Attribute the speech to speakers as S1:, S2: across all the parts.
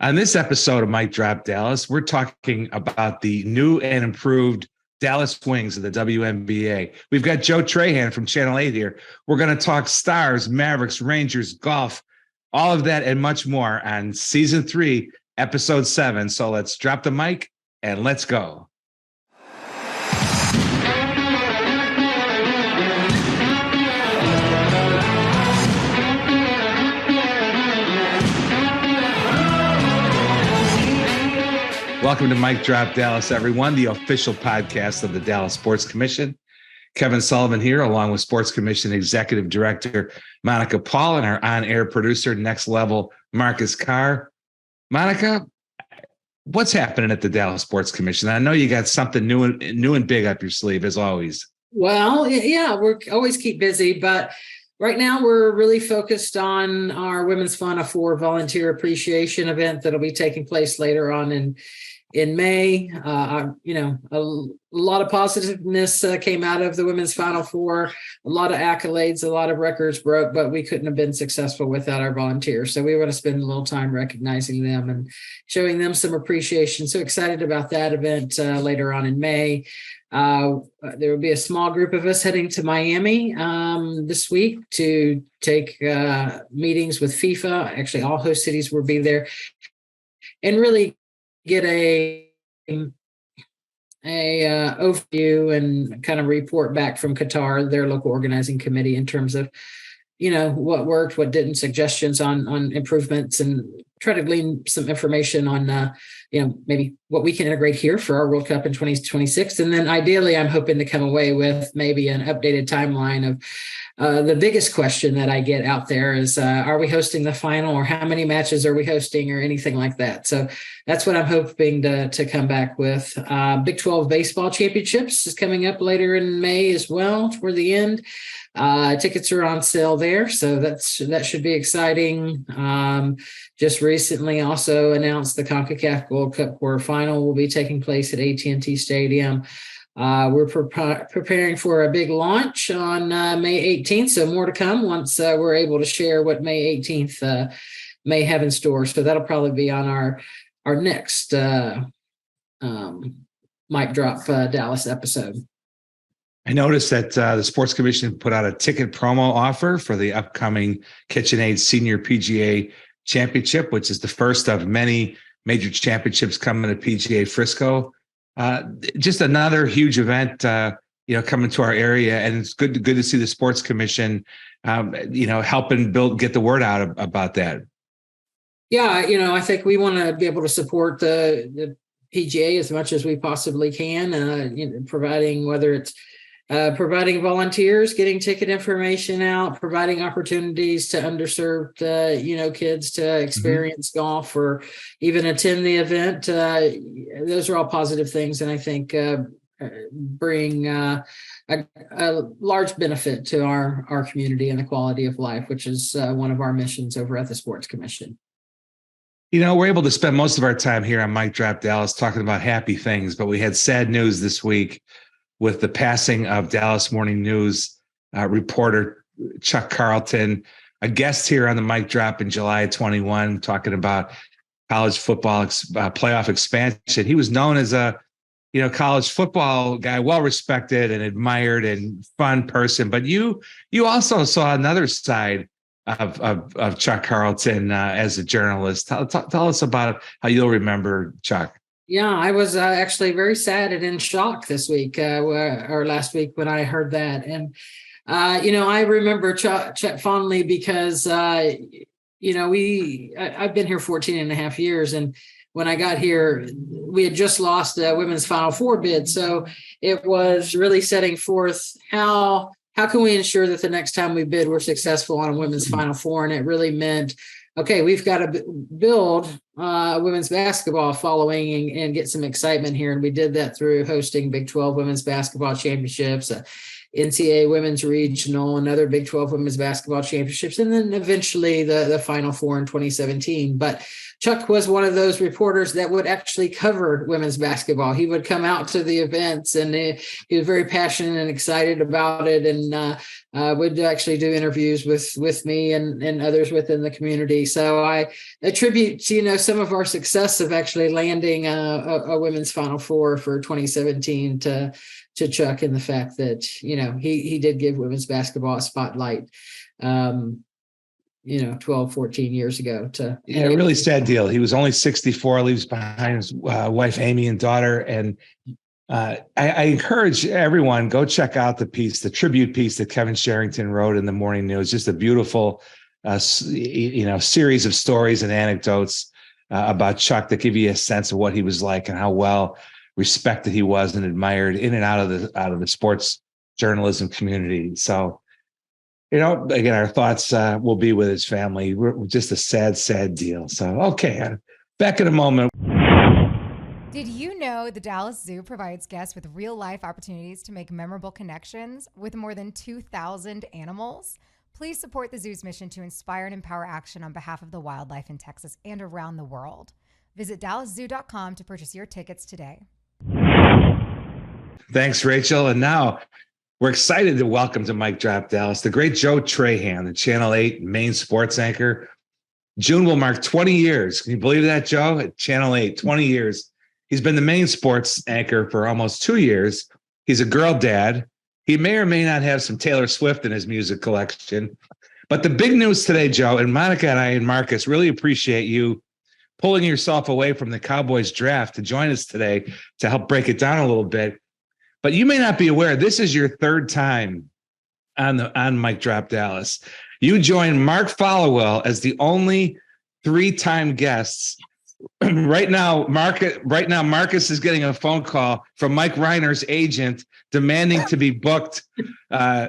S1: On this episode of Mic Drop Dallas, we're talking about the new and improved Dallas Wings of the WNBA. We've got Joe Trahan from Channel 8 here. We're going to talk Stars, Mavericks, Rangers, golf, all of that and much more on Season 3, Episode 7. So let's drop the mic and let's go. Welcome to Mic Drop Dallas, everyone, the official podcast of the Dallas Sports Commission. Kevin Sullivan here, along with Sports Commission Executive Director Monica Paul and our on-air producer, Next Level, Marcus Carr. Monica, what's happening at the Dallas Sports Commission? I know you got something new and big up your sleeve, as always.
S2: Well, yeah, we always keep busy, but right now we're really focused on our Women's Final Four Volunteer Appreciation event that'll be taking place later on in May. A lot of positiveness came out of the Women's Final Four, a lot of accolades, a lot of records broke, but we couldn't have been successful without our volunteers. So we want to spend a little time recognizing them and showing them some appreciation. So excited about that event later on in May. There will be a small group of us heading to Miami this week to take meetings with FIFA. Actually, all host cities will be there and really get a overview and kind of report back from Qatar, their local organizing committee, in terms of, what worked, what didn't, suggestions on improvements, and try to glean some information on, maybe what we can integrate here for our World Cup in 2026. And then ideally, I'm hoping to come away with maybe an updated timeline of the biggest question that I get out there is, are we hosting the final, or how many matches are we hosting, or anything like that? So that's what I'm hoping to come back with. Big 12 baseball championships is coming up later in May as well, toward the end. Tickets are on sale there, so that should be exciting. Just recently also announced the CONCACAF Gold Cup quarterfinal will be taking place at AT&T Stadium. We're preparing for a big launch on May 18th, so more to come once we're able to share what May 18th may have in store. So that'll probably be on our next Mic Drop Dallas episode.
S1: I noticed that the Sports Commission put out a ticket promo offer for the upcoming KitchenAid Senior PGA Championship, which is the first of many major championships coming to PGA Frisco. Just another huge event, coming to our area, and it's good to see the Sports Commission, helping get the word out about that.
S2: Yeah, I think we want to be able to support the PGA as much as we possibly can, providing whether it's providing volunteers, getting ticket information out, providing opportunities to underserved, kids to experience golf or even attend the event. Those are all positive things, and I think bring a large benefit to our community and the quality of life, which is one of our missions over at the Sports Commission.
S1: We're able to spend most of our time here on Mic Drop Dallas talking about happy things, but we had sad news this week with the passing of Dallas Morning News reporter Chuck Carlton, a guest here on the Mic Drop in July 21, talking about college football playoff expansion. He was known as a college football guy, well respected and admired and fun person. But you also saw another side of Chuck Carlton as a journalist. Tell us about how you'll remember Chuck.
S2: Yeah, I was actually very sad and in shock this week or last week when I heard that. And, I remember Chuck fondly because, I've been here 14 and a half years. And when I got here, we had just lost a women's Final Four bid. So it was really setting forth how can we ensure that the next time we bid, we're successful on a women's Final Four. And it really meant, okay, we've got to build women's basketball following and get some excitement here. And we did that through hosting Big 12 women's basketball championships, NCAA women's regional, and other Big 12 women's basketball championships, and then eventually the Final Four in 2017. But Chuck was one of those reporters that would actually cover women's basketball. He would come out to the events, and he was very passionate and excited about it, and would actually do interviews with me and others within the community. So I attribute, some of our success of actually landing a women's Final Four for 2017 to Chuck, and the fact that, he did give women's basketball a spotlight, 12, 14 years ago.
S1: Yeah, really sad deal. He was only 64, leaves behind his wife, Amy, and daughter. And I encourage everyone, go check out the tribute piece that Kevin Sherrington wrote in the Morning News. Just a beautiful, series of stories and anecdotes about Chuck that give you a sense of what he was like and how well respected he was and admired in and out of the sports journalism community. So, again, our thoughts will be with his family. We're just a sad, sad deal. So, okay, back in a moment.
S3: Did you know the Dallas Zoo provides guests with real-life opportunities to make memorable connections with more than 2,000 animals? Please support the zoo's mission to inspire and empower action on behalf of the wildlife in Texas and around the world. Visit DallasZoo.com to purchase your tickets today.
S1: Thanks, Rachel. And now we're excited to welcome to Mike Drop Dallas the great Joe Trahan, the Channel 8 main sports anchor. June will mark 20 years. Can you believe that, Joe? At Channel 8, 20 years. He's been the main sports anchor for almost 2 years. He's a girl dad. He may or may not have some Taylor Swift in his music collection. But the big news today, Joe, and Monica and I and Marcus really appreciate you pulling yourself away from the Cowboys draft to join us today to help break it down a little bit. But you may not be aware, this is your third time on Mike Drop Dallas. You joined Mark Followell as the only three-time guests. Right now, Marcus is getting a phone call from Mike Reiner's agent demanding to be booked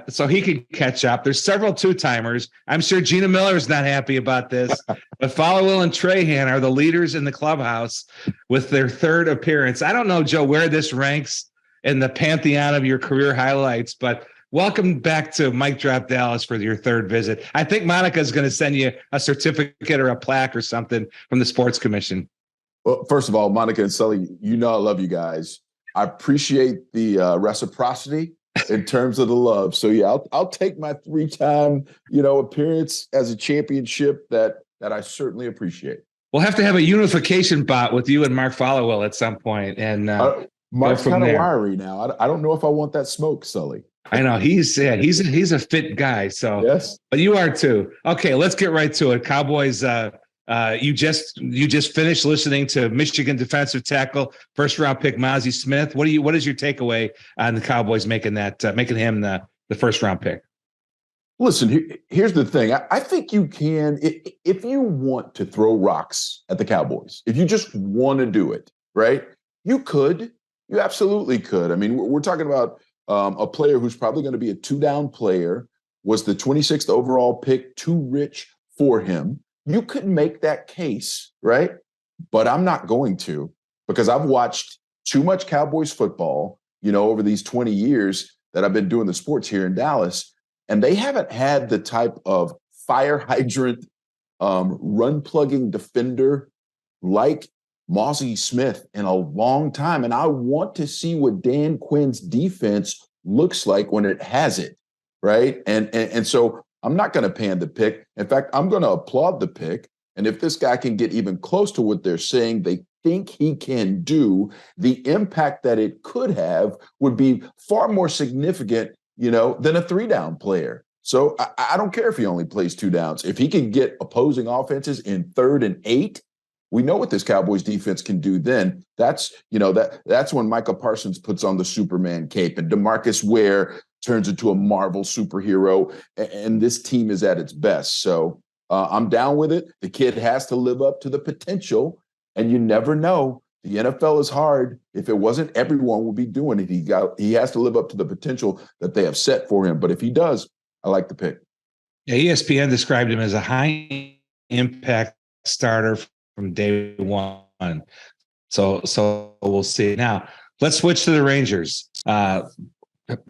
S1: so he can catch up. There's several two-timers. I'm sure Gina Miller is not happy about this, but Followell and Trahan are the leaders in the clubhouse with their third appearance. I don't know, Joe, where this ranks in the pantheon of your career highlights, but welcome back to Mike Drop Dallas for your third visit. I think Monica is going to send you a certificate or a plaque or something from the Sports Commission.
S4: Well, first of all, Monica and Sully, I love you guys. I appreciate the reciprocity in terms of the love. So yeah, I'll take my three-time, appearance as a championship that I certainly appreciate.
S1: We'll have to have a unification bot with you and Mark Followell at some point, and
S4: Mark's kind of wiry now. I don't know if I want that smoke, Sully.
S1: I know he's a fit guy. So
S4: yes,
S1: but you are too. Okay, let's get right to it. Cowboys. You just finished listening to Michigan defensive tackle, first round pick Mozzie Smith. What is your takeaway on the Cowboys making him the first round pick?
S4: Listen, here's the thing. I think you can, if you want to throw rocks at the Cowboys, if you just want to do it, right? You absolutely could. I mean, we're talking about a player who's probably going to be a two-down player, was the 26th overall pick, too rich for him. You could make that case, right? But I'm not going to, because I've watched too much Cowboys football, over these 20 years that I've been doing the sports here in Dallas, and they haven't had the type of fire hydrant run-plugging defender like Mozzie Smith in a long time. And I want to see what Dan Quinn's defense looks like when it has it, right? And so I'm not going to pan the pick. In fact, I'm going to applaud the pick. And if this guy can get even close to what they're saying they think he can do, the impact that it could have would be far more significant, than a three-down player. So I don't care if he only plays two downs. If he can get opposing offenses in 3rd and 8, we know what this Cowboys defense can do then. That's when Micah Parsons puts on the Superman cape and DeMarcus Ware turns into a Marvel superhero, and this team is at its best. So I'm down with it. The kid has to live up to the potential, and you never know. The NFL is hard. If it wasn't, everyone would be doing it. He has to live up to the potential that they have set for him. But if he does, I like the pick.
S1: Yeah, ESPN described him as a high impact starter from day one. So we'll see. Now let's switch to the Rangers.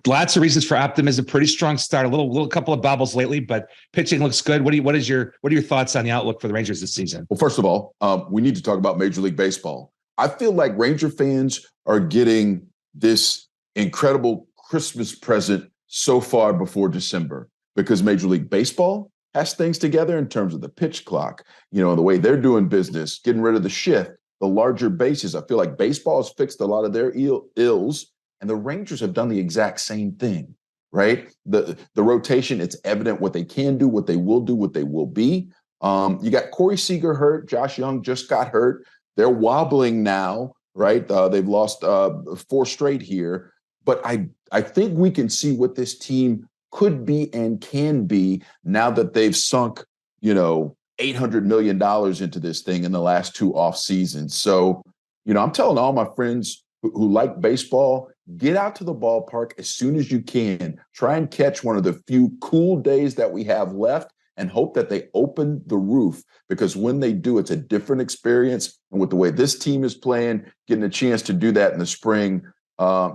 S1: Lots of reasons for optimism. Pretty strong start. A little couple of bobbles lately, but pitching looks good. What are your thoughts on the outlook for the Rangers this season?
S4: Well, first of all, we need to talk about Major League Baseball. I feel like Ranger fans are getting this incredible Christmas present so far before December because Major League Baseball has things together in terms of the pitch clock, the way they're doing business, getting rid of the shift, the larger bases. I feel like baseball has fixed a lot of their ills, and the Rangers have done the exact same thing, right? The rotation, it's evident what they can do, what they will do, what they will be. You got Corey Seager hurt. Josh Young just got hurt. They're wobbling now, right? They've lost 4 straight here. But I think we can see what this team could be and can be now that they've sunk, $800 million into this thing in the last 2 off seasons. So, I'm telling all my friends who like baseball, get out to the ballpark as soon as you can. Try and catch one of the few cool days that we have left and hope that they open the roof, because when they do, it's a different experience. And with the way this team is playing, getting a chance to do that in the spring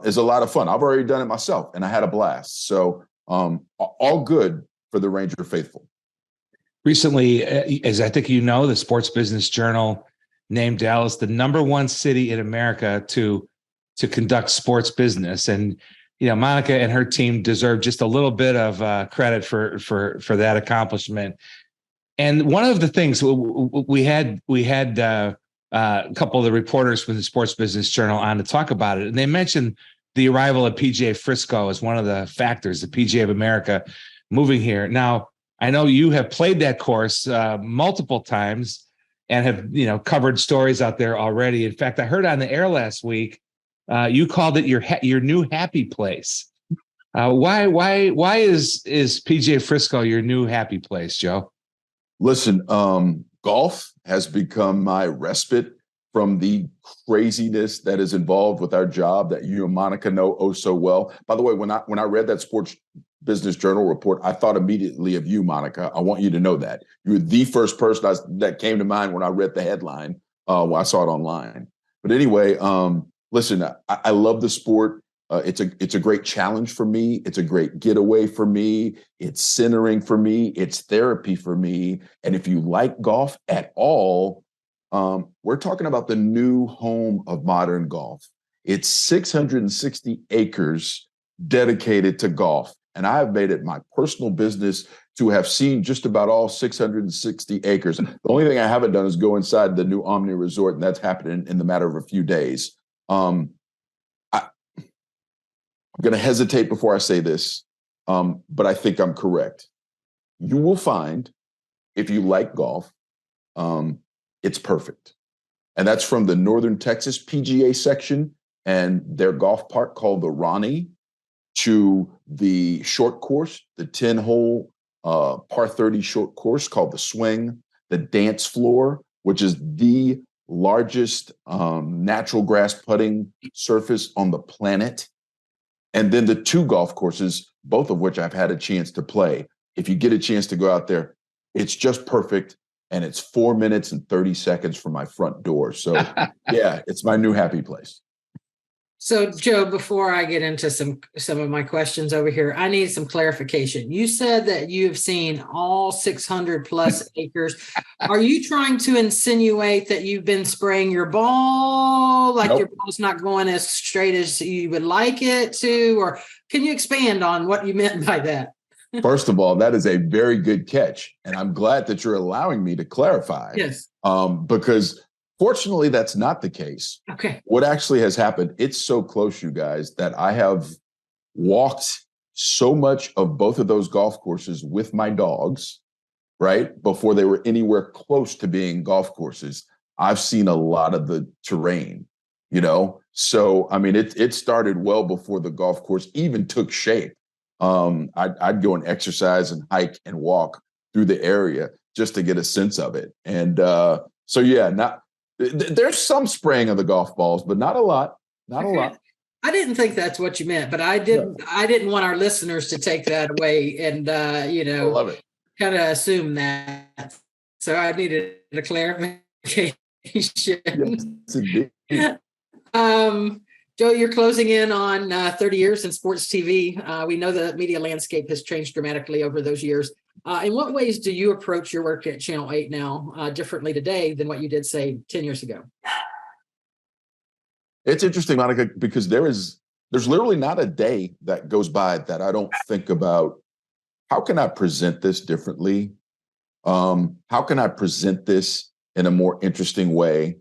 S4: is a lot of fun. I've already done it myself, and I had a blast. So all good for the Ranger faithful.
S1: Recently, as I think the Sports Business Journal named Dallas the #1 city in America to conduct sports business. And, Monica and her team deserve just a little bit of credit for that accomplishment. And one of the things we had a couple of the reporters from the Sports Business Journal on to talk about it. And they mentioned the arrival of PGA Frisco as one of the factors, the PGA of America moving here. Now, I know you have played that course multiple times and have, covered stories out there already. In fact, I heard on the air last week, you called it your new happy place. Why is PGA Frisco your new happy place, Joe?
S4: Listen, golf has become my respite from the craziness that is involved with our job that you and Monica know oh so well. By the way, when I read that Sports Business Journal report, I thought immediately of you, Monica. I want you to know that. You were the first person that came to mind when I read the headline, when I saw it online. But anyway, listen, I love the sport. It's a great challenge for me. It's a great getaway for me. It's centering for me. It's therapy for me. And if you like golf at all, we're talking about the new home of modern golf. It's 660 acres dedicated to golf. And I have made it my personal business to have seen just about all 660 acres. The only thing I haven't done is go inside the new Omni Resort, and that's happening in the matter of a few days. I'm going to hesitate before I say this, but I think I'm correct. You will find, if you like golf, it's perfect. And that's from the Northern Texas PGA section and their golf park called the Ronnie, to the short course, the 10-hole par 30 short course called the Swing, the dance floor, which is the largest natural grass putting surface on the planet, and then the 2 golf courses, both of which I've had a chance to play. If you get a chance to go out there, it's just perfect, and it's 4 minutes and 30 seconds from my front door. So yeah, it's my new happy place.
S2: So, Joe, before I get into some of my questions over here, I need some clarification. You said that you've seen all 600 plus acres. Are you trying to insinuate that you've been spraying your ball, like your ball's not going as straight as you would like it to? Or can you expand on what you meant by that?
S4: First of all, that is a very good catch. And I'm glad that you're allowing me to clarify.
S2: Yes.
S4: Because fortunately, that's not the case.
S2: Okay.
S4: What actually has happened, it's so close, you guys, that I have walked so much of both of those golf courses with my dogs, right? Before they were anywhere close to being golf courses. I've seen a lot of the terrain, So, I mean, it started well before the golf course even took shape. I'd go and exercise and hike and walk through the area just to get a sense of it. And so, yeah, there's some spraying of the golf balls, but not a lot. Not a lot.
S2: I didn't think that's what you meant, but I didn't want our listeners to take that away and
S4: I love it.
S2: Kind of assume that. So I needed a clarification.
S4: Yes, indeed.
S2: Joe, you're closing in on 30 years in sports TV. We know the media landscape has changed dramatically over those years. In what ways do you approach your work at Channel 8 now differently today than what you did, say, 10 years ago?
S4: It's interesting, Monica, because there's literally not a day that goes by that I don't think about how can I present this differently? How can I present this in a more interesting way?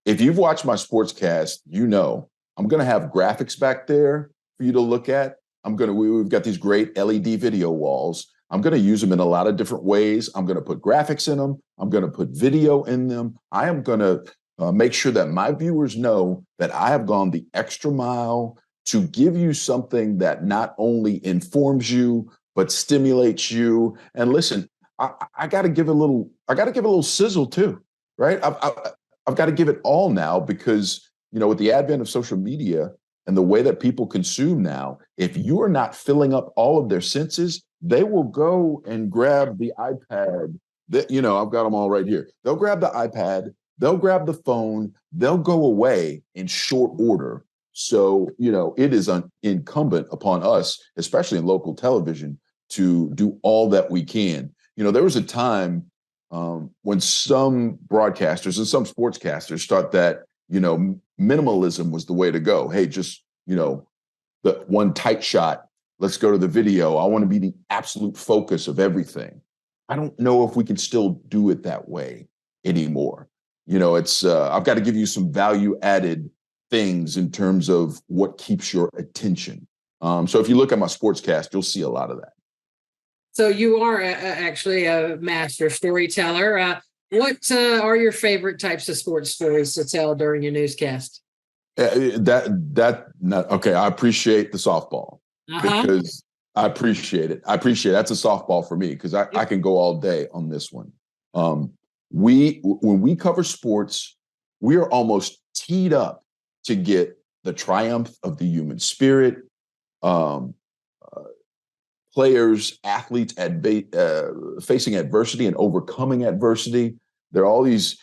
S4: If you've watched my sportscast, you know I'm going to have graphics back there for you to look at. We've got these great LED video walls. I'm going to use them in a lot of different ways. I'm going to put graphics in them. I'm going to put video in them. I am going to make sure that my viewers know that I have gone the extra mile to give you something that not only informs you, but stimulates you. And listen, I got to give a little sizzle too, right? I've got to give it all now because, with the advent of social media and the way that people consume now, if you are not filling up all of their senses, they will go and grab the iPad. I've got them all right here. They'll grab the iPad, they'll grab the phone, they'll go away in short order. So, it is incumbent upon us, especially in local television, to do all that we can. There was a time when some broadcasters and some sportscasters thought that, minimalism was the way to go. Hey, just, the one tight shot, let's go to the video. I want to be the absolute focus of everything. I don't know if we can still do it that way anymore. I've got to give you some value added things in terms of what keeps your attention. So if you look at my sportscast, you'll see a lot of that.
S2: So you are actually a master storyteller. What are your favorite types of sports stories to tell during your newscast?
S4: Okay. I appreciate the softball because I appreciate it. That's a softball for me because I can go all day on this one. When we cover sports, we are almost teed up to get the triumph of the human spirit, players, athletes facing adversity and overcoming adversity. There are all these,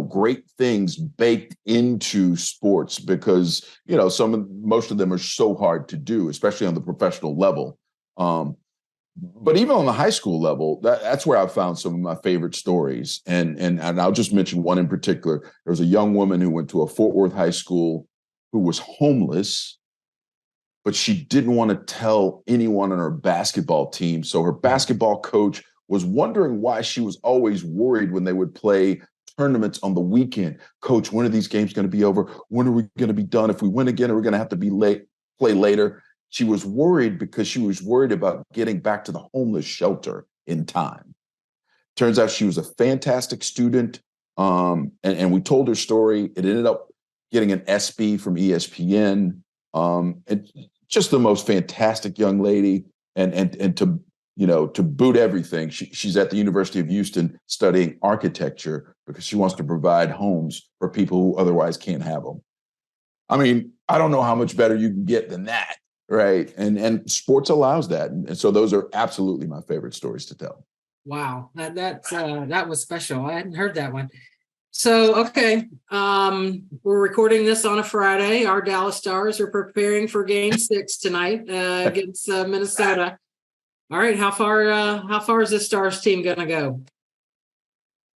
S4: great things baked into sports because, most of them are so hard to do, especially on the professional level. But even on the high school level, that's where I've found some of my favorite stories. And I'll just mention one in particular. There was a young woman who went to a Fort Worth high school who was homeless, but she didn't want to tell anyone on her basketball team. So her basketball coach was wondering why she was always worried when they would play tournaments on the weekend. Coach, when are these games going to be over? When are we going to be done? If we win again, are we going to have to play later? She was worried because she was worried about getting back to the homeless shelter in time. Turns out she was a fantastic student. And we told her story. It ended up getting an SB from ESPN. And just the most fantastic young lady. And to boot everything, she's at the University of Houston studying architecture because she wants to provide homes for people who otherwise can't have them. I mean, I don't know how much better you can get than that, right? And sports allows that. And so those are absolutely my favorite stories to tell.
S2: Wow, that was special. I hadn't heard that one. So, okay, we're recording this on a Friday. Our Dallas Stars are preparing for Game 6 tonight against Minnesota. All right, how far is this Stars team going to go?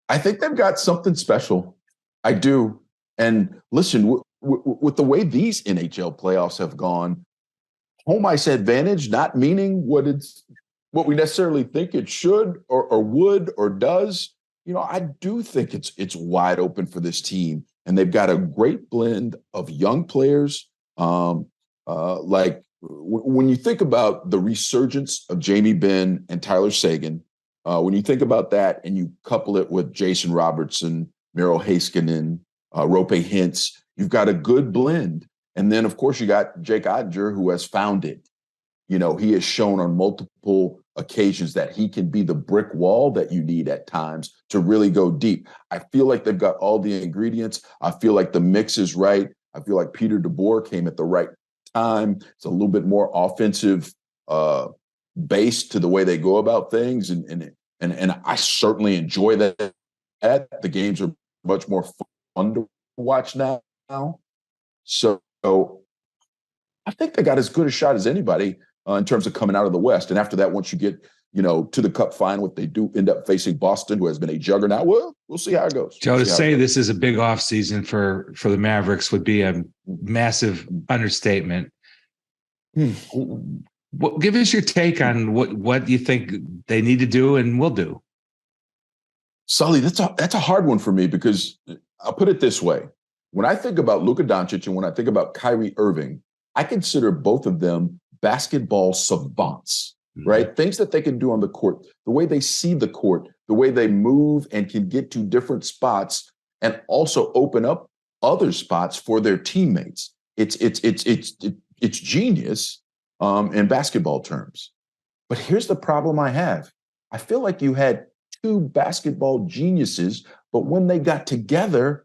S4: I think they've got something special. I do. And listen, with the way these NHL playoffs have gone, home ice advantage not meaning what we necessarily think it should or would or does. I do think it's wide open for this team, and they've got a great blend of young players. Like when you think about the resurgence of Jamie Benn and Tyler Seguin, when you think about that and you couple it with Jason Robertson, Miro Heiskanen, Rope Hintz, you've got a good blend. And then, of course, you got Jake Oettinger, who has found it. He has shown on multiple occasions that he can be the brick wall that you need at times to really go deep. I feel like they've got all the ingredients. I feel like the mix is right. I feel like Peter DeBoer came at the right time. It's a little bit more offensive base to the way they go about things. And I certainly enjoy that. The games are much more fun to watch now. So I think they got as good a shot as anybody in terms of coming out of the West. And after that, once you get, to the Cup final, if they do end up facing Boston, who has been a juggernaut, well, we'll see how it goes.
S1: Joe, to say this is a big offseason for the Mavericks would be a massive understatement. Give us your take on what you think they need to do and will do.
S4: Sully, that's a hard one for me because I'll put it this way. When I think about Luka Doncic and when I think about Kyrie Irving, I consider both of them basketball savants, right? Things that they can do on the court, the way they see the court, the way they move and can get to different spots and also open up other spots for their teammates. It's genius in basketball terms. But here's the problem I have. I feel like you had two basketball geniuses, but when they got together,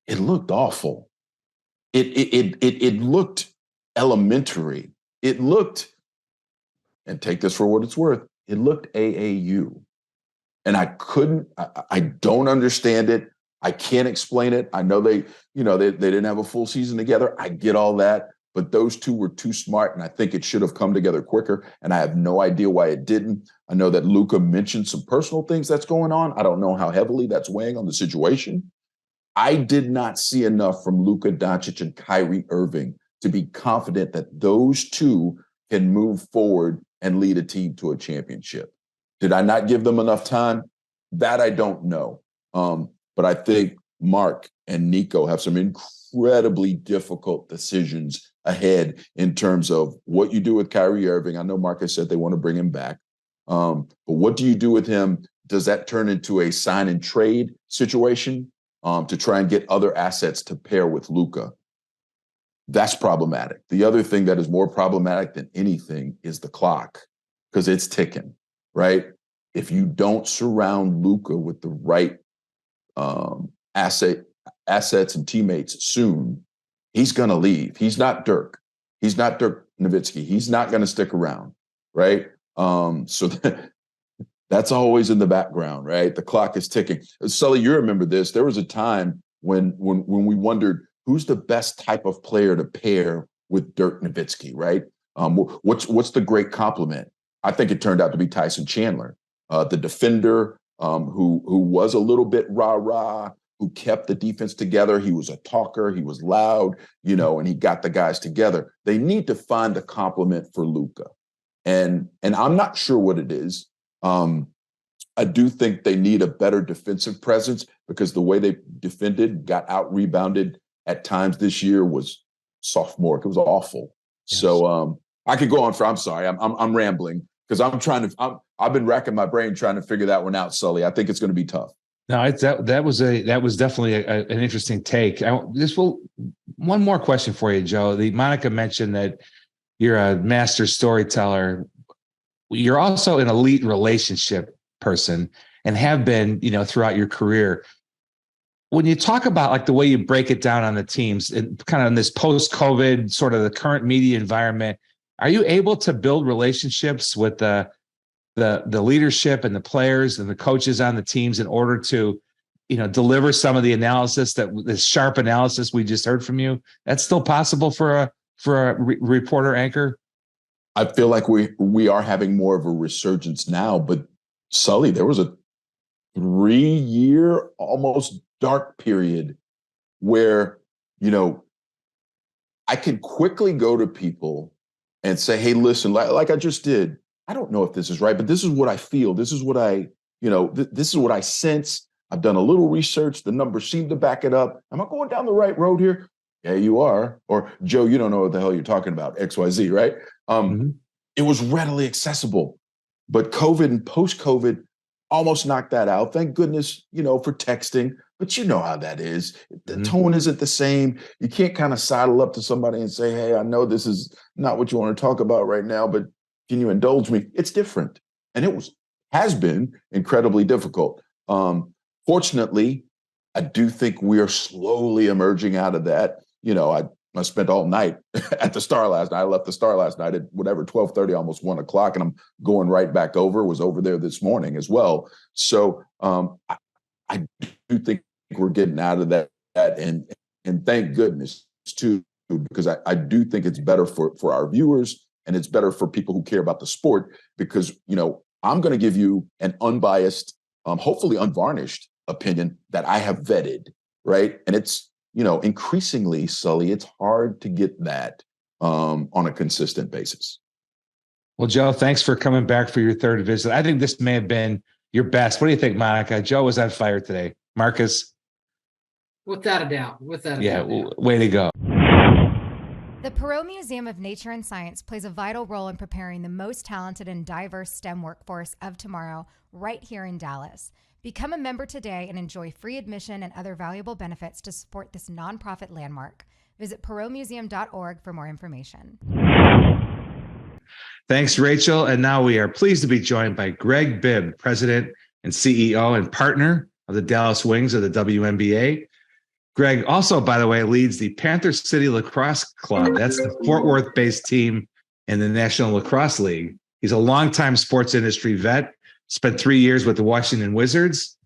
S4: it looked awful. It looked elementary. It looked, and take this for what it's worth, it looked AAU. And I don't understand it. I can't explain it. I know they didn't have a full season together. I get all that. But those two were too smart, and I think it should have come together quicker. And I have no idea why it didn't. I know that Luka mentioned some personal things that's going on. I don't know how heavily that's weighing on the situation. I did not see enough from Luka Doncic and Kyrie Irving to be confident that those two can move forward and lead a team to a championship. Did I not give them enough time? That I don't know. But I think Mark and Nico have some incredibly difficult decisions ahead in terms of what you do with Kyrie Irving. I know Mark has said they want to bring him back. But what do you do with him? Does that turn into a sign and trade situation to try and get other assets to pair with Luka? That's problematic. The other thing that is more problematic than anything is the clock, because it's ticking, right? If you don't surround Luka with the right assets and teammates soon, he's going to leave. He's not Dirk. He's not Dirk Nowitzki. He's not going to stick around, right? So that's always in the background, right? The clock is ticking. Sully, you remember this. There was a time when we wondered who's the best type of player to pair with Dirk Nowitzki, right? What's the great compliment? I think it turned out to be Tyson Chandler, the defender who was a little bit rah-rah, who kept the defense together. He was a talker. He was loud, and he got the guys together. They need to find the complement for Luka. And I'm not sure what it is. I do think they need a better defensive presence because the way they defended, got out-rebounded at times this year was sophomoric. It was awful. Yes. So I could go on I'm sorry. I'm rambling because I've been racking my brain trying to figure that one out, Sully. I think it's going to be tough.
S1: No, that was definitely an interesting take. One more question for you, Joe. Monica mentioned that you're a master storyteller. You're also an elite relationship person and have been, throughout your career. When you talk about like the way you break it down on the teams and kind of in this post-COVID sort of the current media environment, are you able to build relationships with the leadership and the players and the coaches on the teams in order to, deliver some of the analysis, the sharp analysis we just heard from you? That's still possible for a reporter anchor?
S4: I feel like we are having more of a resurgence now, but Sully, there was a 3-year almost dark period where, I can quickly go to people and say, hey, listen, like I just did, I don't know if this is right, but this is what I feel. This is what this is what I sense. I've done a little research. The numbers seem to back it up. Am I going down the right road here? Yeah, you are. Or Joe, you don't know what the hell you're talking about, XYZ, right? It was readily accessible, but COVID and post-COVID almost knocked that out. Thank goodness, for texting, but you know how that is. The tone isn't the same. You can't kind of sidle up to somebody and say, hey, I know this is not what you want to talk about right now, but can you indulge me? It's different. And has been incredibly difficult. Fortunately, I do think we are slowly emerging out of that. I spent all night at the Star last night. I left the Star last night at 12:30, almost 1 o'clock, and I'm going right back over. Was over there this morning as well. So I do think we're getting out of that, and thank goodness too, because I do think it's better for our viewers, and it's better for people who care about the sport, because, I'm going to give you an unbiased, hopefully unvarnished opinion that I have vetted, right? And it's, increasingly, Sully, it's hard to get that on a consistent basis.
S1: Well, Joe, thanks for coming back for your third visit. I think this may have been your best. What do you think, Monica? Joe was on fire today. Marcus?
S2: Without a doubt.
S1: Yeah, way to go.
S3: The Perot Museum of Nature and Science plays a vital role in preparing the most talented and diverse STEM workforce of tomorrow right here in Dallas. Become a member today and enjoy free admission and other valuable benefits to support this nonprofit landmark. Visit perotmuseum.org for more information.
S1: Thanks, Rachel. And now we are pleased to be joined by Greg Bibb, President and CEO and partner of the Dallas Wings of the WNBA. Greg also, by the way, leads the Panther City Lacrosse Club. That's the Fort Worth-based team in the National Lacrosse League. He's a longtime sports industry vet, spent 3 years with the Washington Wizards.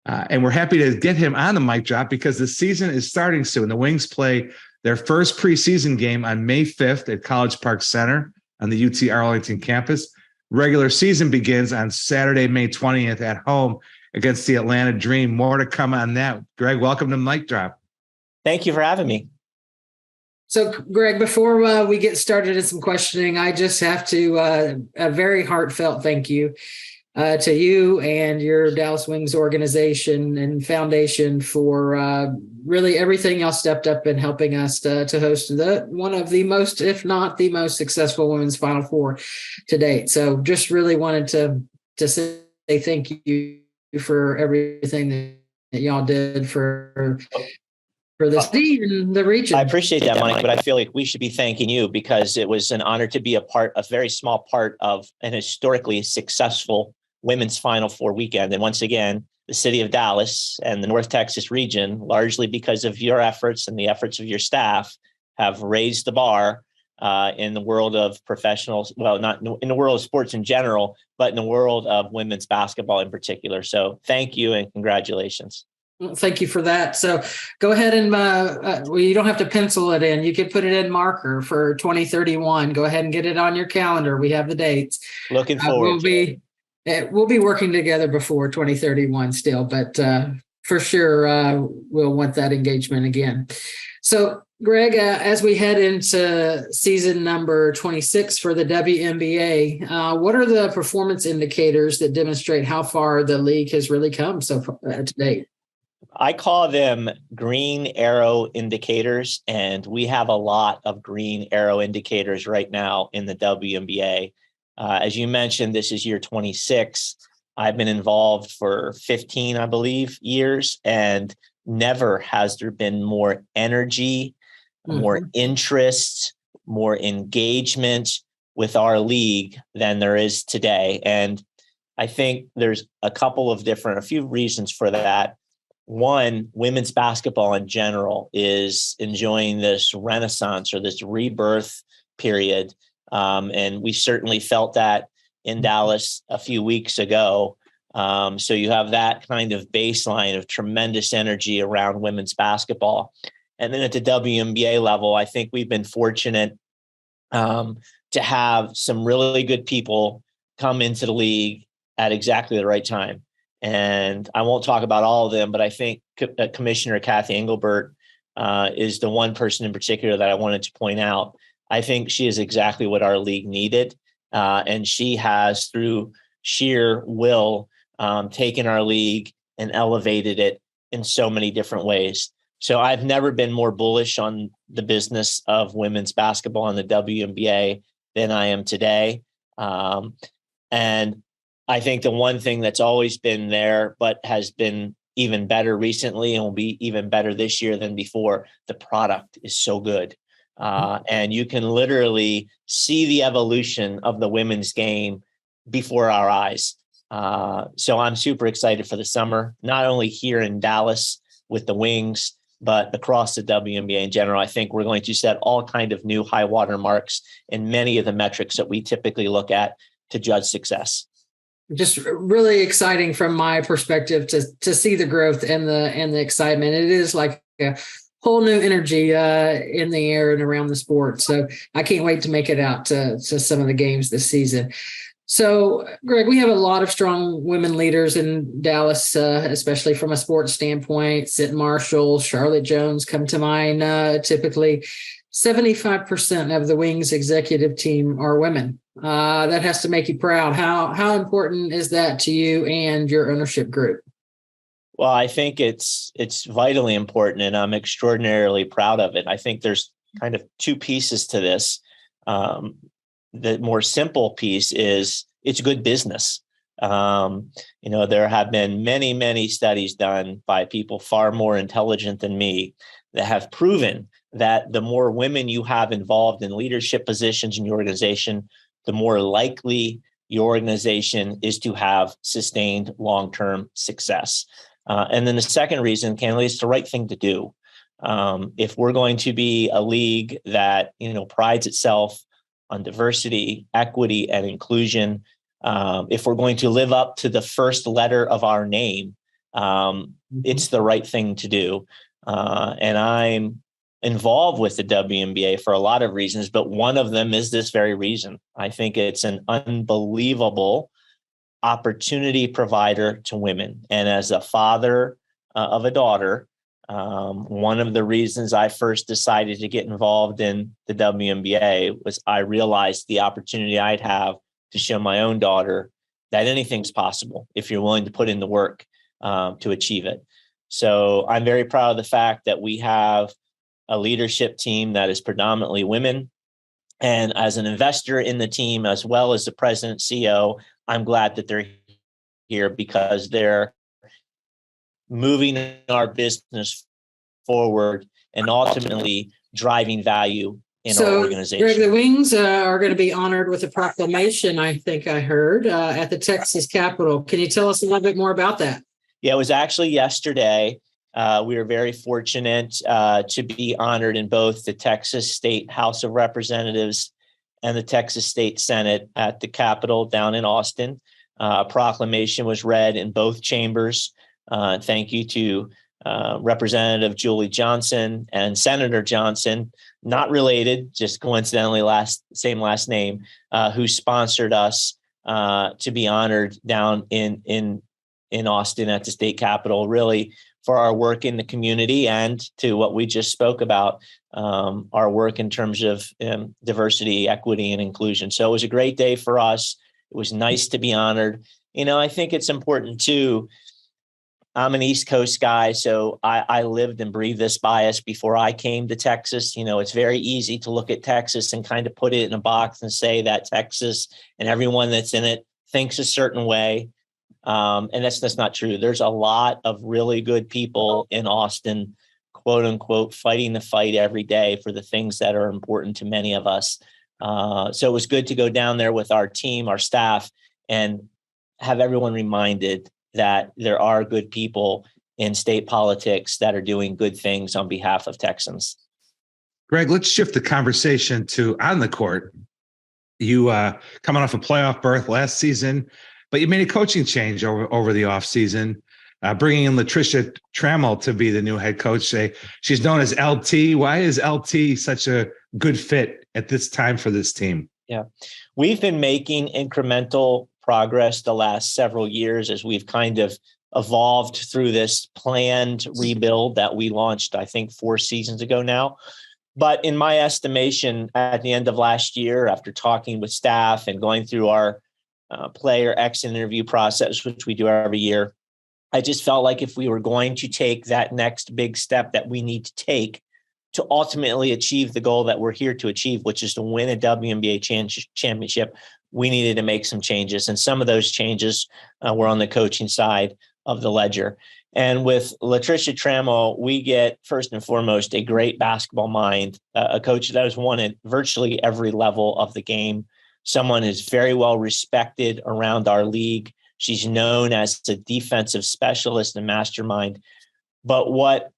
S1: And we're happy to get him on the mic drop because the season is starting soon. The Wings play their first preseason game on May 5th at College Park Center on the UT Arlington campus. Regular season begins on Saturday, May 20th at home against the Atlanta Dream. More to come on that. Greg, welcome to Mic Drop.
S5: Thank you for having me.
S2: So, Greg, before we get started in some questioning, I just have to a very heartfelt thank you to you and your Dallas Wings organization and foundation for really everything y'all stepped up in helping us to host one of the most, if not the most successful women's Final Four to date. So just really wanted to say thank you for everything that y'all did for the city and the region.
S5: I appreciate that, Mike, but I feel like we should be thanking you because it was an honor to be a very small part of an historically successful women's Final Four weekend. And once again, the city of Dallas and the North Texas region, largely because of your efforts and the efforts of your staff, have raised the bar in the world of professionals, well, not in the world of sports in general, but in the world of women's basketball in particular. So thank you and congratulations.
S2: Well, thank you for that. So go ahead and you don't have to pencil it in. You can put it in marker for 2031. Go ahead and get it on your calendar. We have the dates.
S5: Looking forward.
S2: We'll be working together before 2031 still, but for sure we'll want that engagement again. So, Greg, as we head into season number 26 for the WNBA, what are the performance indicators that demonstrate how far the league has really come so far to date?
S5: I call them green arrow indicators, and we have a lot of green arrow indicators right now in the WNBA. As you mentioned, this is year 26. I've been involved for 15, I believe, years, and never has there been more energy, more interest, more engagement with our league than there is today. And I think there's a few reasons for that. One, women's basketball in general is enjoying this renaissance or this rebirth period. And we certainly felt that in Dallas a few weeks ago. So you have that kind of baseline of tremendous energy around women's basketball. And then at the WNBA level, I think we've been fortunate to have some really good people come into the league at exactly the right time. And I won't talk about all of them, but I think Commissioner Kathy Engelbert is the one person in particular that I wanted to point out. I think she is exactly what our league needed. And she has, through sheer will, taken our league and elevated it in so many different ways. So I've never been more bullish on the business of women's basketball in the WNBA than I am today. And I think the one thing that's always been there, but has been even better recently and will be even better this year than before, the product is so good. And you can literally see the evolution of the women's game before our eyes. So I'm super excited for the summer, not only here in Dallas with the Wings, but across the WNBA in general. I think we're going to set all kind of new high water marks in many of the metrics that we typically look at to judge success.
S2: Just really exciting from my perspective to see the growth and the excitement. It is like whole new energy in the air and around the sport. So I can't wait to make it out to some of the games this season. So, Greg, we have a lot of strong women leaders in Dallas, especially from a sports standpoint. Sid Marshall, Charlotte Jones come to mind. Typically, 75% of the Wings executive team are women. That has to make you proud. How important is that to you and your ownership group?
S5: Well, I think it's vitally important, and I'm extraordinarily proud of it. I think there's kind of two pieces to this. The more simple piece is it's good business. There have been many, many studies done by people far more intelligent than me that have proven that the more women you have involved in leadership positions in your organization, the more likely your organization is to have sustained long-term success. And then the second reason, candidly, it's the right thing to do. If we're going to be a league that prides itself on diversity, equity, and inclusion, if we're going to live up to the first letter of our name, it's the right thing to do. And I'm involved with the WNBA for a lot of reasons, but one of them is this very reason. I think it's an unbelievable opportunity provider to women. And as a father of a daughter, one of the reasons I first decided to get involved in the WNBA was I realized the opportunity I'd have to show my own daughter that anything's possible if you're willing to put in the work to achieve it. So I'm very proud of the fact that we have a leadership team that is predominantly women. And as an investor in the team, as well as the president, CEO, I'm glad that they're here because they're moving our business forward and ultimately driving value in our organization.
S2: Greg, the Wings are going to be honored with a proclamation, I think I heard, at the Texas Capitol. Can you tell us a little bit more about that?
S5: Yeah, it was actually yesterday. We were very fortunate to be honored in both the Texas State House of Representatives and the Texas State Senate at the Capitol down in Austin. A proclamation was read in both chambers. Thank you to Representative Julie Johnson and Senator Johnson, not related, just coincidentally same last name, who sponsored us to be honored down in Austin at the state capitol, really for our work in the community and to what we just spoke about, our work in terms of diversity, equity, and inclusion. So it was a great day for us. It was nice to be honored. I think it's important too. I'm an East Coast guy, so I lived and breathed this bias before I came to Texas. It's very easy to look at Texas and kind of put it in a box and say that Texas and everyone that's in it thinks a certain way. And that's not true. There's a lot of really good people in Austin, quote unquote, fighting the fight every day for the things that are important to many of us. So it was good to go down there with our team, our staff, and have everyone reminded that there are good people in state politics that are doing good things on behalf of Texans.
S1: Greg, let's shift the conversation to on the court. You coming off a playoff berth last season, but you made a coaching change over the offseason, bringing in Latricia Trammell to be the new head coach. She's known as LT. Why is LT such a good fit at this time for this team?
S5: Yeah, we've been making incremental progress the last several years as we've kind of evolved through this planned rebuild that we launched, I think, 4 seasons ago now. But in my estimation, at the end of last year, after talking with staff and going through our player exit interview process, which we do every year, I just felt like if we were going to take that next big step that we need to take to ultimately achieve the goal that we're here to achieve, which is to win a WNBA championship, we needed to make some changes. And some of those changes were on the coaching side of the ledger. And with Latricia Trammell, we get, first and foremost, a great basketball mind, a coach that has won at virtually every level of the game, someone who's very well respected around our league. She's known as a defensive specialist and mastermind. But what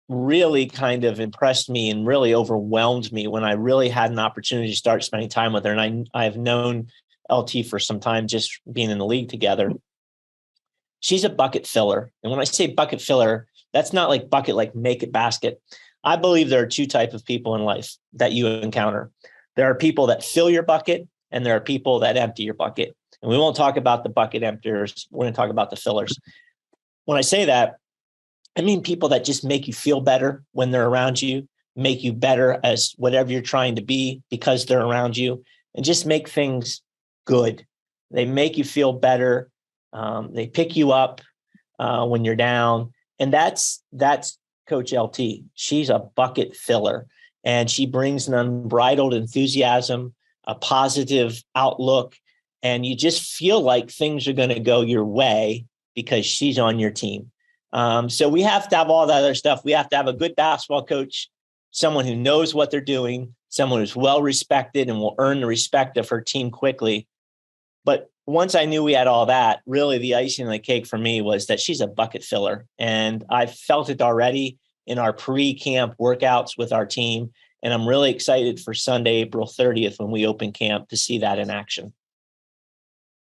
S5: really kind of impressed me and really overwhelmed me when I really had an opportunity to start spending time with her, and I've known LT for some time, just being in the league together, she's a bucket filler. And when I say bucket filler, That's not like bucket, like make it basket. I believe there are two types of people in life that you encounter. There are people that fill your bucket, and there are people that empty your bucket. And we won't talk about the bucket emptiers. We're going to talk about the fillers. When I say that, I mean people that just make you feel better when they're around you, make you better as whatever you're trying to be because they're around you, and just make things good. They make you feel better. They pick you up when you're down. And that's Coach LT. She's a bucket filler, and she brings an unbridled enthusiasm, a positive outlook, and you just feel like things are going to go your way because she's on your team. So we have to have all that other stuff. We have to have a good basketball coach, someone who knows what they're doing, someone who's well respected and will earn the respect of her team quickly. But once I knew we had all that, really the icing on the cake for me was that she's a bucket filler. And I felt it already in our pre-camp workouts with our team. And I'm really excited for Sunday, April 30th, when we open camp to see that in action.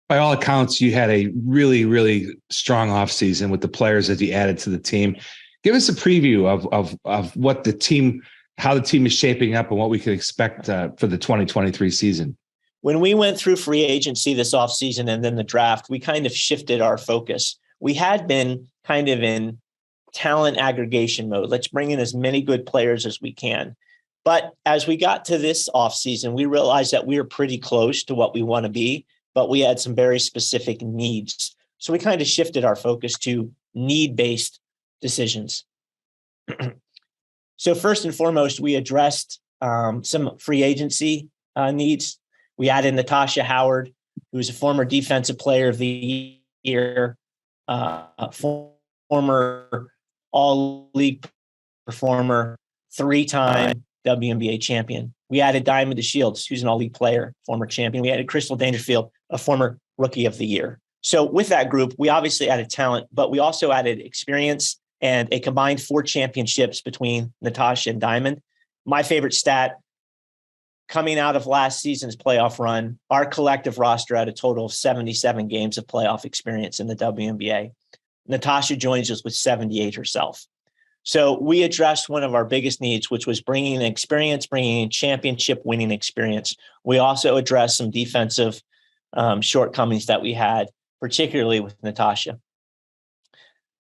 S1: By all accounts, you had a really, really strong offseason with the players that you added to the team. Give us a preview of what the team, how the team is shaping up and what we can expect for the 2023 season.
S5: When we went through free agency this offseason and then the draft, we kind of shifted our focus. We had been kind of in talent aggregation mode. Let's bring in as many good players as we can. But as we got to this offseason, we realized that we were pretty close to what we want to be, but we had some very specific needs. So we kind of shifted our focus to need-based decisions. So first and foremost, we addressed some free agency needs. We added Natasha Howard, who's a former defensive player of the year, former all-league performer, 3-time WNBA champion. We added Diamond DeShields, who's an all-league player, former champion. We added Crystal Dangerfield, a former rookie of the year. So with that group, we obviously added talent, but we also added experience and a combined 4 championships between Natasha and Diamond. My favorite stat, coming out of last season's playoff run, our collective roster had a total of 77 games of playoff experience in the WNBA. Natasha joins us with 78 herself. So we addressed one of our biggest needs, which was bringing experience, bringing in championship winning experience. We also addressed some defensive shortcomings that we had, particularly with Natasha.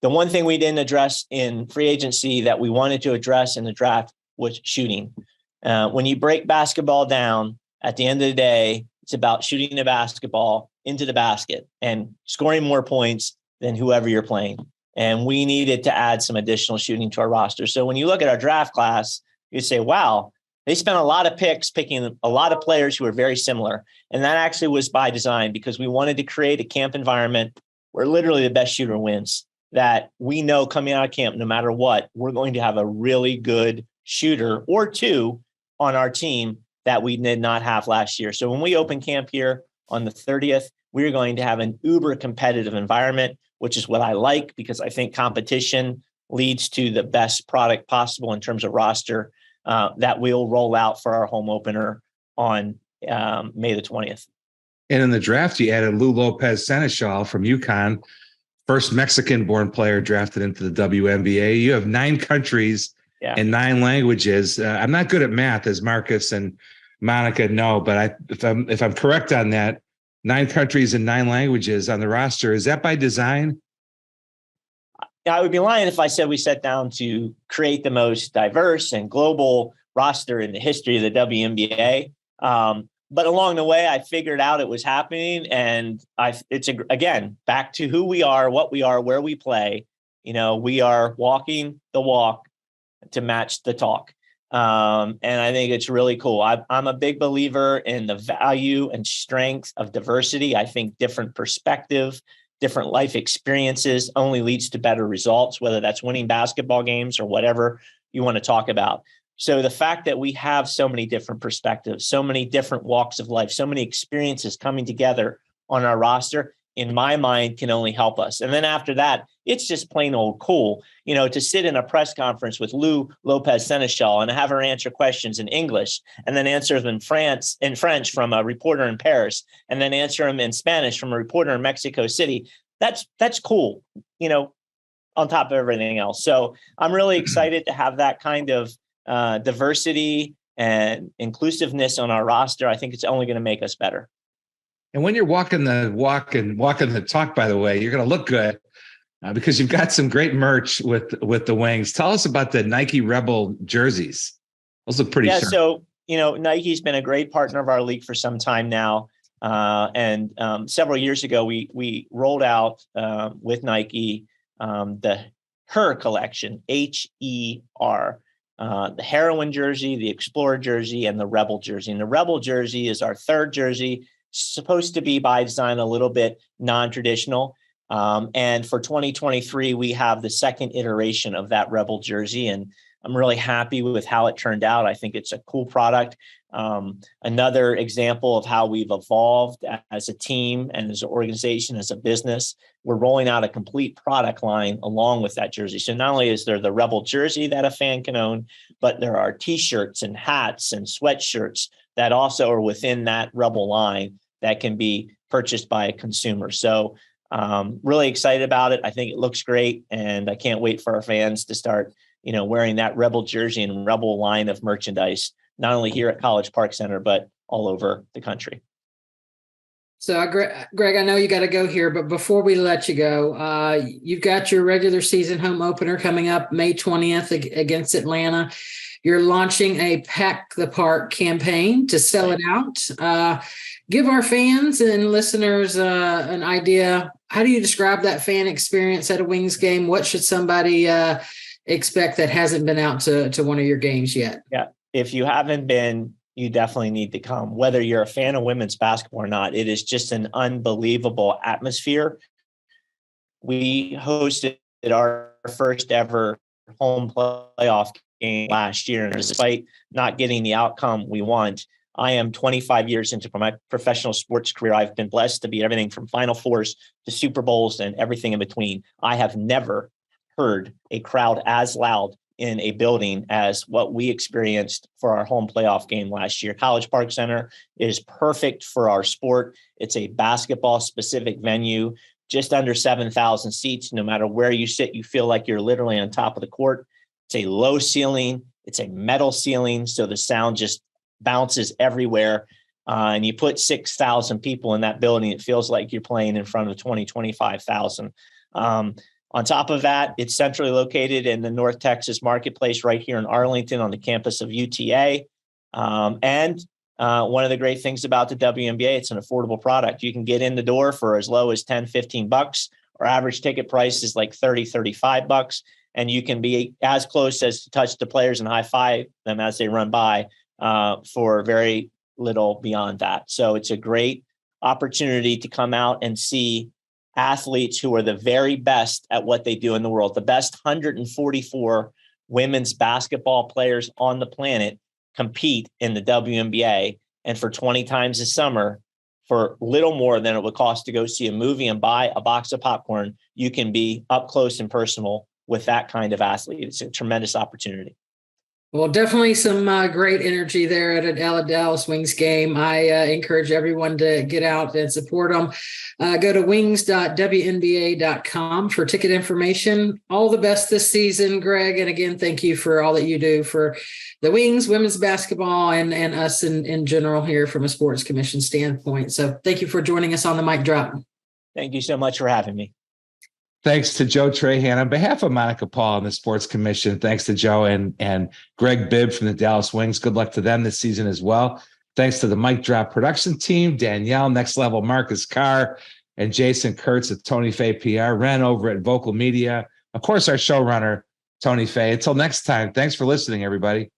S5: The one thing we didn't address in free agency that we wanted to address in the draft was shooting. When you break basketball down, at the end of the day, it's about shooting the basketball into the basket and scoring more points than whoever you're playing. And we needed to add some additional shooting to our roster. So when you look at our draft class, you say, wow, they spent a lot of picks picking a lot of players who are very similar. And that actually was by design because we wanted to create a camp environment where literally the best shooter wins, that we know coming out of camp, no matter what, we're going to have a really good shooter or two on our team that we did not have last year. So when we open camp here on the 30th, we're going to have an uber competitive environment, which is what I like because I think competition leads to the best product possible in terms of roster that we'll roll out for our home opener on May the 20th.
S1: And in the draft, you added Lou Lopez Seneschal from UConn, first Mexican-born player drafted into the WNBA. You have 9 countries and 9 languages. I'm not good at math, as Marcus and Monica know, but if I'm correct on that, 9 countries and 9 languages on the roster. Is that by design?
S5: I would be lying if I said we sat down to create the most diverse and global roster in the history of the WNBA. But along the way, I figured out it was happening. And again, back to who we are, what we are, where we play. You know, we are walking the walk to match the talk. And I think it's really cool. I'm a big believer in the value and strength of diversity. I think different perspective, different life experiences only leads to better results, whether that's winning basketball games or whatever you want to talk about. So the fact that we have so many different perspectives, so many different walks of life, so many experiences coming together on our roster, in my mind, can only help us. And then after that, it's just plain old cool, you know, to sit in a press conference with Lou Lopez Seneschal and have her answer questions in English and then answer them in French from a reporter in Paris and then answer them in Spanish from a reporter in Mexico City. That's cool. You know, on top of everything else. So I'm really excited to have that kind of diversity and inclusiveness on our roster. I think it's only going to make us better.
S1: And when you're walking the walk and walking the talk, by the way, you're going to look good because you've got some great merch with the Wings. Tell us about the Nike Rebel jerseys. Those look pretty sharp.
S5: So, Nike's been a great partner of our league for some time now. And several years ago, we rolled out with Nike the Her collection, HER, the Heroine jersey, the Explorer jersey, and the Rebel jersey. And the Rebel jersey is our third jersey, supposed to be by design a little bit non-traditional. And for 2023, we have the second iteration of that Rebel jersey, and I'm really happy with how it turned out. I think it's a cool product. Another example of how we've evolved as a team and as an organization, as a business. We're rolling out a complete product line along with that jersey. So not only is there the Rebel jersey that a fan can own, but there are T-shirts and hats and sweatshirts that also are within that Rebel line that can be purchased by a consumer. So really excited about it. I think it looks great, and I can't wait for our fans to start, wearing that Rebel jersey and Rebel line of merchandise, not only here at College Park Center, but all over the country.
S2: So, Greg, I know you got to go here, but before we let you go, you've got your regular season home opener coming up May 20th against Atlanta. You're launching a Pack the Park campaign to sell it out. Give our fans and listeners an idea. How do you describe that fan experience at a Wings game? What should somebody expect that hasn't been out to one of your games yet?
S5: Yeah, if you haven't been, you definitely need to come. Whether you're a fan of women's basketball or not, it is just an unbelievable atmosphere. We hosted our first ever home playoff game last year, and despite not getting the outcome we want, I am 25 years into my professional sports career. I've been blessed to be everything from Final Fours to Super Bowls and everything in between. I have never heard a crowd as loud in a building as what we experienced for our home playoff game last year. College Park Center is perfect for our sport. It's a basketball specific venue, just under 7,000 seats. No matter where you sit, you feel like you're literally on top of the court. It's a low ceiling. It's a metal ceiling. So the sound just bounces everywhere. And you put 6,000 people in that building, it feels like you're playing in front of 25,000. On top of that, it's centrally located in the North Texas marketplace right here in Arlington on the campus of UTA. And one of the great things about the WNBA, it's an affordable product. You can get in the door for as low as $10, $15. Our average ticket price is like $30, $35. And you can be as close as to touch the players and high five them as they run by for very little beyond that. So it's a great opportunity to come out and see athletes who are the very best at what they do in the world. The best 144 women's basketball players on the planet compete in the WNBA. And for 20 times a summer, for little more than it would cost to go see a movie and buy a box of popcorn, you can be up close and personal with that kind of athlete. It's a tremendous opportunity.
S2: Well, definitely some great energy there at a Dallas Wings game. I encourage everyone to get out and support them. Go to wings.wnba.com for ticket information. All the best this season, Greg. And again, thank you for all that you do for the Wings, women's basketball, and us in general here from a sports commission standpoint. So thank you for joining us on the Mic Drop.
S5: Thank you so much for having me.
S1: Thanks to Joe Trahan. On behalf of Monica Paul and the Sports Commission, thanks to Joe and Greg Bibb from the Dallas Wings. Good luck to them this season as well. Thanks to the Mic Drop production team, Danielle, Next Level Marcus Carr, and Jason Kurtz at Tony Fay PR, Ren over at Vocal Media. Of course, our showrunner, Tony Fay. Until next time, thanks for listening, everybody.